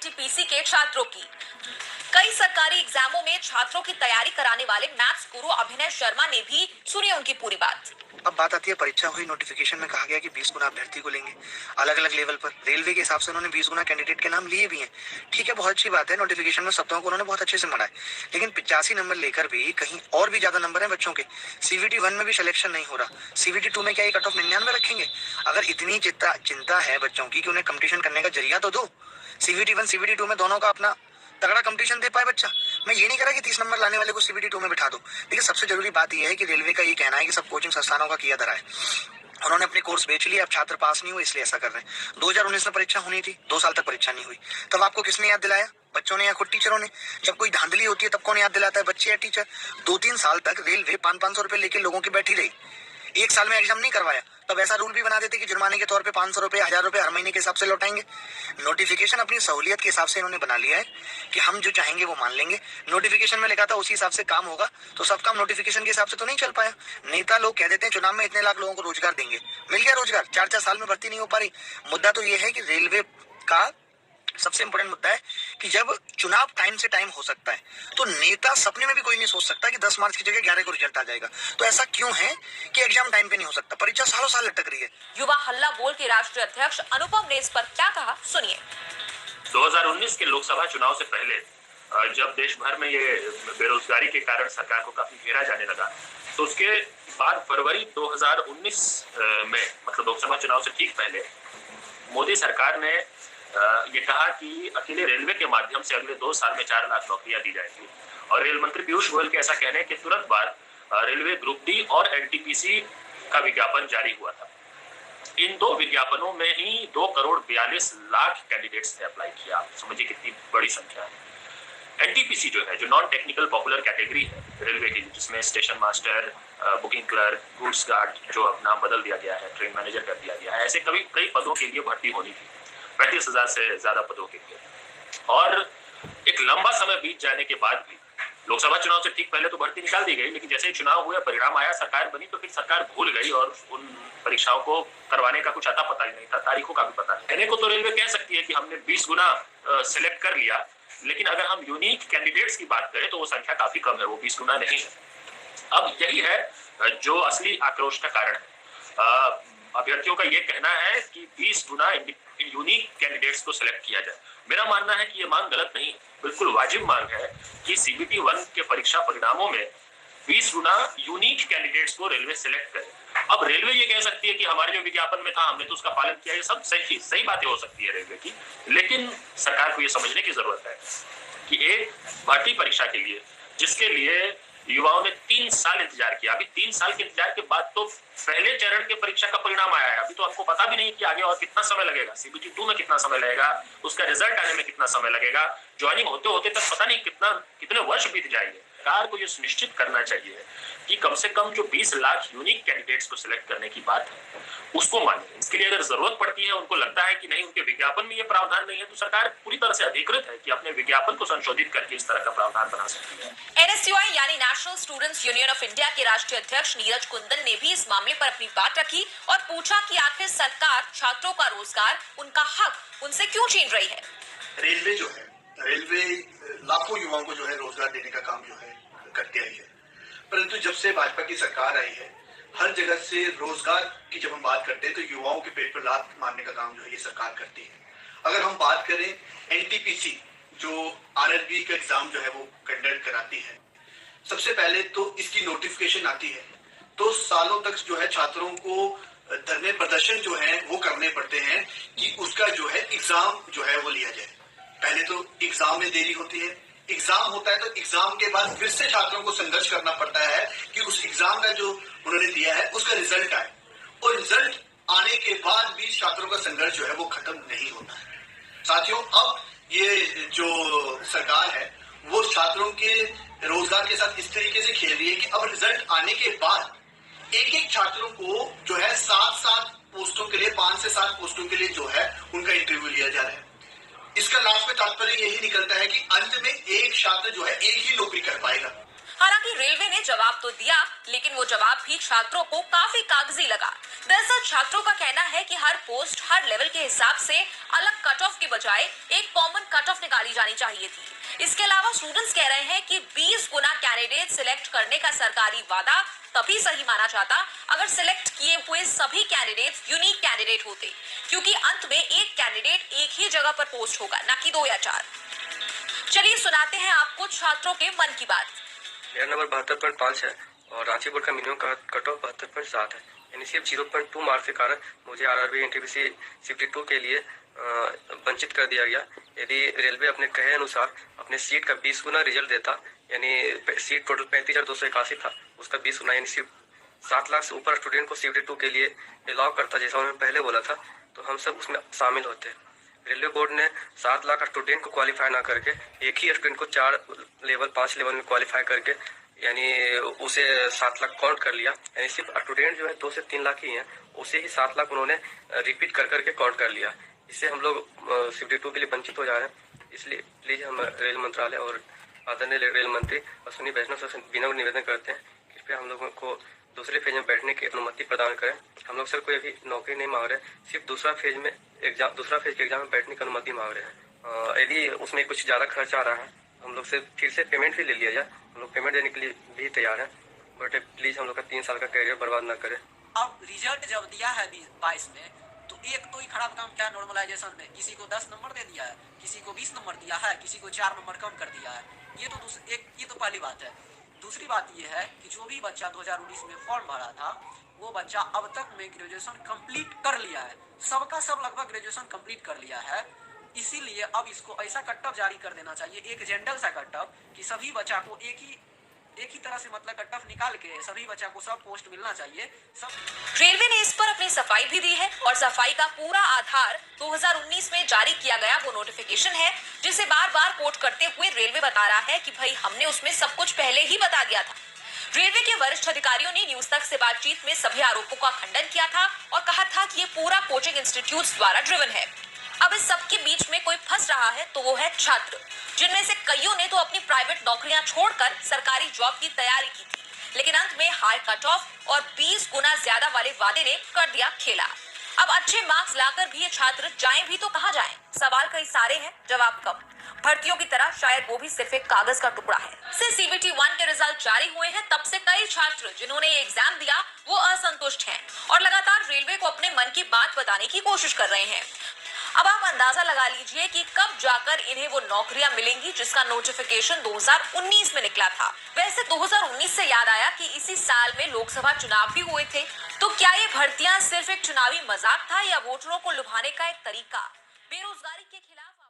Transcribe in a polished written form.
NTPC के छात्रों की। कई सरकारी एग्जामों में छात्रों की तैयारी कराने वाले मैथ्स गुरु अभिनय शर्मा ने भी सुनी उनकी पूरी बात। अब बात आती है परीक्षा हुई, नोटिफिकेशन में कहा गया कि 20 गुना अभ्यर्थी को लेंगे अलग अलग लेवल पर। रेलवे के हिसाब से उन्होंने 20 गुना कैंडिडेट के नाम लिए भी हैं। ठीक है, बहुत अच्छी बात है, नोटिफिकेशन में शब्दों को उन्होंने बहुत अच्छे से मढ़ा है। लेकिन 85 नंबर लेकर भी कहीं और भी ज्यादा नंबर है बच्चों के। सीवीटी 1 में भी सिलेक्शन नहीं हो रहा, सीवीटी 2 में क्या कट ऑफ 99 रखेंगे? अगर इतनी चिंता है बच्चों की कि उन्हें कंपटीशन करने का जरिया तो दो। सीवीटी 1 सीवीटी 2 में दोनों का अपना तगड़ा कंपटीशन दे पाए बच्चा। मैं ये नहीं कह रहा कि 30 नंबर लाने वाले को सीबीटी 2 में बिठा दो, लेकिन सबसे जरूरी बात यह है कि रेलवे का ये कहना है कि सब कोचिंग संस्थानों का किया धरा है। उन्होंने अपने कोर्स बेच लिया, अब छात्र पास नहीं हुए इसलिए ऐसा कर रहे हैं। 2019 में परीक्षा होनी थी, 2 साल तक परीक्षा नहीं हुई। तब आपको किसने याद दिलाया? बच्चों ने या खुद टीचरों ने? जब कोई धांधली होती है तब कौन याद दिलाता है? बच्चे या टीचर? 2-3 साल तक रेलवे 500-500 रुपए लेके लोगों की बैठी रही। एक साल में एग्जाम नहीं करवाया, तब ऐसा रूल भी बना देते कि जुर्माने के तौर पे 500 रुपए 1000 रुपए हर महीने के हिसाब से लौटाएंगे। नोटिफिकेशन अपनी सहूलियत के हिसाब से इन्होंने बना लिया है कि हम जो चाहेंगे वो मान लेंगे। नोटिफिकेशन में लिखा था उसी हिसाब से काम होगा, तो सब काम नोटिफिकेशन के हिसाब से तो नहीं चल पाया। नेता लोग कह देते हैं चुनाव में इतने लाख लोगों को रोजगार देंगे, मिल गया रोजगार, 4-4 साल में भर्ती नहीं हो पा रही। मुद्दा तो ये है कि रेलवे का सबसे इंपोर्टेंट मुद्दा है कि जब चुनाव टाइम से टाइम हो सकता है तो नेता सपने में भी कोई नहीं सोच सकता कि 10 मार्च की जगह 11 को रिजल्ट आ जाएगा। तो ऐसा क्यों है कि एग्जाम टाइम पे नहीं हो सकता? परीक्षा सालों साल लटक रही है। युवा हल्ला बोल के राष्ट्रीय अध्यक्ष अनुपम ने इस पर क्या कहा, सुनिए। 2019 के लोकसभा चुनाव से पहले जब देश भर में ये बेरोजगारी के कारण सरकार को काफी घेरा जाने लगा, तो उसके बाद फरवरी 2019 में, मतलब लोकसभा चुनाव से ठीक पहले, मोदी सरकार ने ये कहा कि अकेले रेलवे के माध्यम से अगले 2 साल में 4 लाख नौकरियां दी जाएंगी। और रेल मंत्री पीयूष गोयल के ऐसा कहने के तुरंत बाद रेलवे ग्रुप डी और एनटीपीसी का विज्ञापन जारी हुआ था। इन 2 विज्ञापनों में ही 2 करोड़ 42 लाख कैंडिडेट्स ने अप्लाई किया। आप समझिए कितनी बड़ी संख्या है। एनटीपीसी जो है, जो नॉन टेक्निकल पॉपुलर कैटेगरी है रेलवे की, जिसमें station master, booking clerk, goods guard, जो अब नाम बदल दिया गया है, ट्रेन मैनेजर कर दिया गया है, ऐसे कई पदों के लिए भर्ती होनी थी, 35,000 से ज्यादा पदों के लिए। और एक लंबा समय बीत जाने के बाद भी, लोकसभा चुनाव से ठीक पहले तो भर्ती निकाल दी गई, लेकिन जैसे ही चुनाव हुए, परिणाम आया, सरकार बनी, तो फिर सरकार भूल गई और उन परीक्षाओं को करवाने का कुछ अता पता ही नहीं था, तारीखों का भी पता नहीं। कहने को तो रेलवे कह सकती है कि हमने 20 गुना सिलेक्ट कर लिया, लेकिन अगर हम यूनिक कैंडिडेट्स की बात करें तो वो संख्या काफी कम है, वो 20 गुना नहीं है। अब यही है जो असली आक्रोश का कारण है। अभ्यर्थियों का ये कहना है कि 20 गुना यूनिक कैंडिडेट्स को सिलेक्ट किया जाए। मेरा मानना है कि ये मांग गलत नहीं है, बिल्कुल वाजिब मांग है कि सीबीटी 1 के परीक्षा परिणामों में 20 गुना यूनिक कैंडिडेट्स को रेलवे सिलेक्ट करे। अब रेलवे ये कह सकती है कि हमारे जो विज्ञापन में था हमने तो उसका पालन किया, ये सब सही बातें हो सकती है रेलवे की, लेकिन सरकार को ये समझने की जरूरत है कि एक भर्ती परीक्षा के लिए, जिसके लिए युवाओं ने 3 साल इंतजार किया, अभी 3 साल के इंतजार के बाद तो पहले चरण के परीक्षा का परिणाम आया है, अभी तो आपको पता भी नहीं कि आगे और कितना समय लगेगा, सीबीटी 2 में कितना समय लगेगा, उसका रिजल्ट आने में कितना समय लगेगा, ज्वाइनिंग होते होते तक पता नहीं कितने वर्ष बीत जाएंगे। सरकार को यह सुनिश्चित करना चाहिए कि कम से कम जो 20 लाख यूनिक कैंडिडेट्स को सिलेक्ट करने की बात है उसको माने। इसके लिए अगर जरूरत पड़ती है, उनको लगता है कि नहीं उनके विज्ञापन में ये प्रावधान नहीं है, तो सरकार पूरी तरह से अधिकृत है कि अपने विज्ञापन को संशोधित करके इस तरह का प्रावधान बना सकती है। एनएसयूआई यानी national students union of India के राष्ट्रीय अध्यक्ष नीरज कुंदन ने भी इस मामले पर अपनी बात रखी और पूछा कि आखिर सरकार छात्रों का रोजगार, उनका हक उनसे क्यों छीन रही है। रेलवे जो है, रेलवे लाखों युवाओं को जो है रोजगार देने का काम जो है करते आई है, परंतु जब से भाजपा की सरकार आई है, हर जगह से रोजगार की जब हम बात करते हैं तो युवाओं के पेट पर लात मारने का काम जो है ये सरकार करती है। अगर हम बात करें एनटीपीसी जो आरआरबी का एग्जाम जो है वो कंडक्ट कराती है, सबसे पहले तो इसकी नोटिफिकेशन आती है तो सालों तक जो है छात्रों को धरने प्रदर्शन जो है वो करने पड़ते हैं कि उसका जो है एग्जाम जो है वो लिया जाए। पहले तो एग्जाम में देरी होती है, एग्जाम होता है तो एग्जाम के बाद फिर से छात्रों को संघर्ष करना पड़ता है कि उस एग्जाम का जो उन्होंने दिया है उसका रिजल्ट आए, और रिजल्ट आने के बाद भी छात्रों का संघर्ष जो है वो खत्म नहीं होता है। साथियों, अब ये जो सरकार है वो छात्रों के रोजगार के साथ इस तरीके से खेल रही है कि अब रिजल्ट आने के बाद एक छात्रों को जो है 7 पोस्टों के लिए, 5 से 7 पोस्टों के लिए जो है उनका इंटरव्यू लिया जा रहा है। इसका लास्ट में तात्पर्य यही निकलता है कि अंत में एक छात्र जो है एक ही नौकरी कर पाएगा। हालांकि रेलवे ने जवाब तो दिया, लेकिन वो जवाब भी छात्रों को काफी कागजी लगा। दरअसल छात्रों का कहना है कि हर पोस्ट हर लेवल के हिसाब से अलग कट ऑफ के बजाय एक कॉमन कट ऑफ निकाली जानी चाहिए थी। इसके अलावा स्टूडेंट्स कह रहे हैं कि 20 गुना कैंडिडेट सिलेक्ट करने का सरकारी वादा तभी सही माना जाता अगर सिलेक्ट किए हुए सभी कैंडिडेट यूनिक कैंडिडेट होते, क्योंकि अंत में एक कैंडिडेट एक ही जगह पर पोस्ट होगा, न कि 2 या 4। चलिए सुनाते हैं आपको छात्रों के मन की बात। मेरा नंबर 72.5 है और रांची बोर्ड का मिनिमम कट ऑफ 72.7 है, यानी सिर्फ 0.2 मार्क्स के कारण मुझे आरआरबी एनटीपीसी शिफ्ट 2 के लिए वंचित कर दिया गया। यदि रेलवे अपने कहे अनुसार अपने सीट का 20 गुना रिजल्ट देता, यानी सीट टोटल 35,281 था, उसका 20 गुना यानी सिर्फ 7 लाख से ऊपर स्टूडेंट को शिफ्ट 2 के लिए अलाउ करता, जैसा उन्होंने पहले बोला था, तो हम सब उसमें शामिल होते। रेलवे बोर्ड ने 7 लाख स्टूडेंट को क्वालिफाई ना करके एक ही स्टूडेंट को 4 लेवल 5 लेवल में क्वालिफाई करके यानी उसे 7 लाख काउंट कर लिया। यानी सिर्फ स्टूडेंट जो है 2 से 3 लाख ही हैं, उसे ही 7 लाख उन्होंने रिपीट कर करके काउंट कर लिया। इससे हम लोग शिफ्ट 2 के लिए वंचित हो जा रहे हैं। इसलिए प्लीज हम रेल मंत्रालय और आदरणीय रेल मंत्री अश्विनी वैष्णव से विनम्र निवेदन करते हैं, कृपया हम लोगों को दूसरे फेज में बैठने की अनुमति प्रदान करें। हम लोग सर कोई अभी नौकरी नहीं मांग रहे, सिर्फ दूसरा फेज के एग्जाम में बैठने की अनुमति मांग रहे हैं। यदि उसमें कुछ ज़्यादा खर्च आ रहा है, हम लोग से फिर से पेमेंट भी ले लिया जाए, हम लोग पेमेंट देने के लिए भी तैयार हैं, बट प्लीज़ हम लोग का 3 साल का करियर बर्बाद ना करें। अब रिजल्ट जब दिया है 22 में, तो एक तो ही खराब काम क्या नॉर्मलाइजेशन में, किसी को 10 नंबर दे दिया है, किसी को 20 नंबर दिया है, किसी को 4 नंबर कम कर दिया है। ये तो पहली बात है। दूसरी बात ये है कि जो भी बच्चा 2019 में फॉर्म भरा था, वो बच्चा अब तक में ग्रेजुएशन कंप्लीट कर लिया है, सबका सब लगभग ग्रेजुएशन कंप्लीट कर लिया है। इसीलिए अब इसको ऐसा कट ऑफ जारी कर देना चाहिए, एक जेंडल सा कट ऑफ, कि सभी बच्चा को एक ही तरह से मतलब कट ऑफ निकाल के सभी बच्चा को सब पोस्ट मिलना चाहिए। सब रेलवे ने इस पर अपनी सफाई भी दी है और सफाई का पूरा आधार 2019 में जारी किया गया वो नोटिफिकेशन है, जिसे बार बार कोट करते हुए रेलवे बता रहा है कि भाई हमने उसमें सब कुछ पहले ही बता दिया था। रेलवे के वरिष्ठ अधिकारियों ने न्यूज तक से बातचीत में सभी आरोपों का खंडन किया था और कहा था कि ये पूरा कोचिंग इंस्टीट्यूट द्वारा ड्रिवन है। अब इस सब के बीच में कोई फंस रहा है तो वो है छात्र, जिनमें से कईयों ने तो अपनी प्राइवेट नौकरियां छोड़कर सरकारी जॉब की तैयारी की थी, लेकिन अंत में हाई कट ऑफ और 20 गुना ज्यादा वाले वादे ने कर दिया खेला। अब अच्छे मार्क्स लाकर भी ये छात्र जाएं भी तो कहां जाएं? सवाल कई सारे हैं, जवाब कम। भर्तियों की तरह शायद वो भी सिर्फ एक कागज का टुकड़ा है। से CBT 1 के रिजल्ट जारी हुए हैं, तब से कई छात्र जिन्होंने ये एग्जाम दिया वो असंतुष्ट हैं और लगातार रेलवे को अपने मन की बात बताने की कोशिश कर रहे हैं। अब आप अंदाजा लगा लीजिए कि कब जाकर इन्हें वो नौकरियां मिलेंगी जिसका नोटिफिकेशन 2019 में निकला था। वैसे 2019 से याद आया कि इसी साल में लोकसभा चुनाव भी हुए थे, तो क्या ये भर्तियां सिर्फ एक चुनावी मजाक था या वोटरों को लुभाने का एक तरीका? बेरोजगारी के खिलाफ